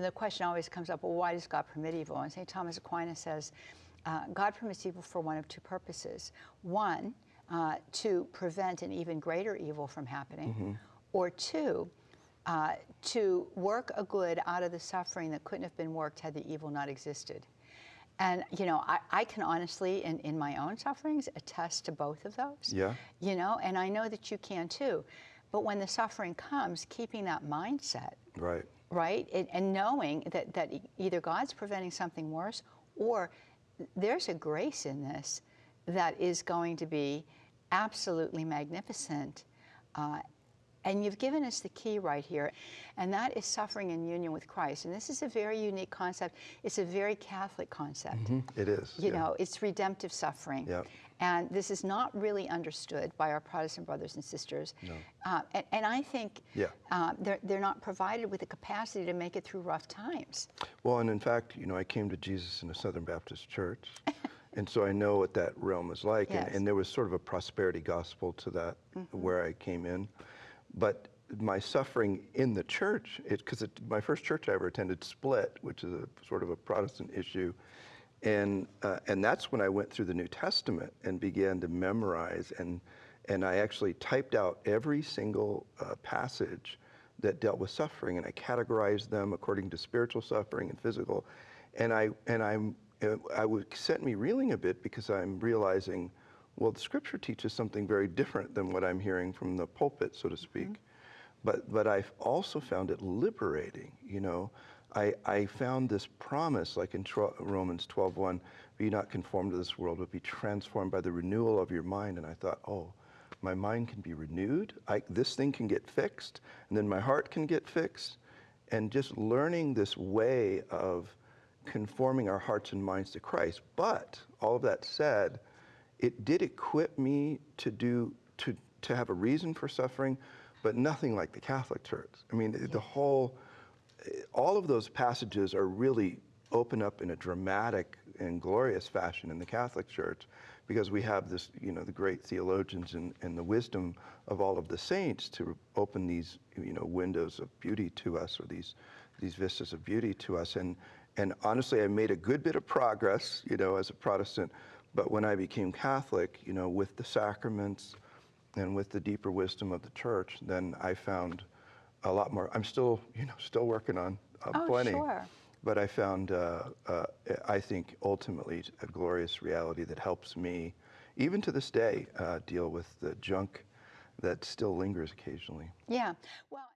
The question always comes up, well, why does God permit evil? And St. Thomas Aquinas says, God permits evil for one of two purposes. One, to prevent an even greater evil from happening, or two, to work a good out of the suffering that couldn't have been worked had the evil not existed. And, you know, I can honestly, in my own sufferings, attest to both of those. Yeah. You know, and I know that you can too. But when the suffering comes, keeping that mindset. Right. Right? And knowing that either God's preventing something worse, or there's a grace in this that is going to be absolutely magnificent. And you've given us the key right here, and that is suffering in union with Christ. And this is a very unique concept. It's a very Catholic concept. It is. You know, it's redemptive suffering. Yeah. And this is not really understood by our Protestant brothers and sisters. No. And I think they're not provided with the capacity to make it through rough times. Well, and in fact, you know, I came to Jesus in a Southern Baptist church. And so I know what that realm is like. Yes. And there was sort of a prosperity gospel to that where I came in. But my suffering in the church, because my first church I ever attended split, which is a sort of a Protestant issue. And that's when I went through the New Testament and began to memorize. And I actually typed out every single passage that dealt with suffering. And I categorized them according to spiritual suffering and physical. And sent me reeling a bit, because I'm realizing, well, the Scripture teaches something very different than what I'm hearing from the pulpit, so to speak. But I've also found it liberating. You know, I found this promise, like in Romans 12:1, be not conformed to this world, but be transformed by the renewal of your mind. And I thought, oh, my mind can be renewed. This thing can get fixed, and then my heart can get fixed. And just learning this way of conforming our hearts and minds to Christ. But all of that said, it did equip me to have a reason for suffering, but nothing like the Catholic Church. I mean, all of those passages are really open up in a dramatic and glorious fashion in the Catholic Church, because we have this, you know, the great theologians and the wisdom of all of the saints to open these, you know, windows of beauty to us, or these vistas of beauty to us. And honestly, I made a good bit of progress, you know, as a Protestant. But when I became Catholic, you know, with the sacraments and with the deeper wisdom of the church, then I found a lot more. I'm still, you know, still working on plenty. Sure. But I found, I think, ultimately a glorious reality that helps me, even to this day, deal with the junk that still lingers occasionally. Yeah. Well.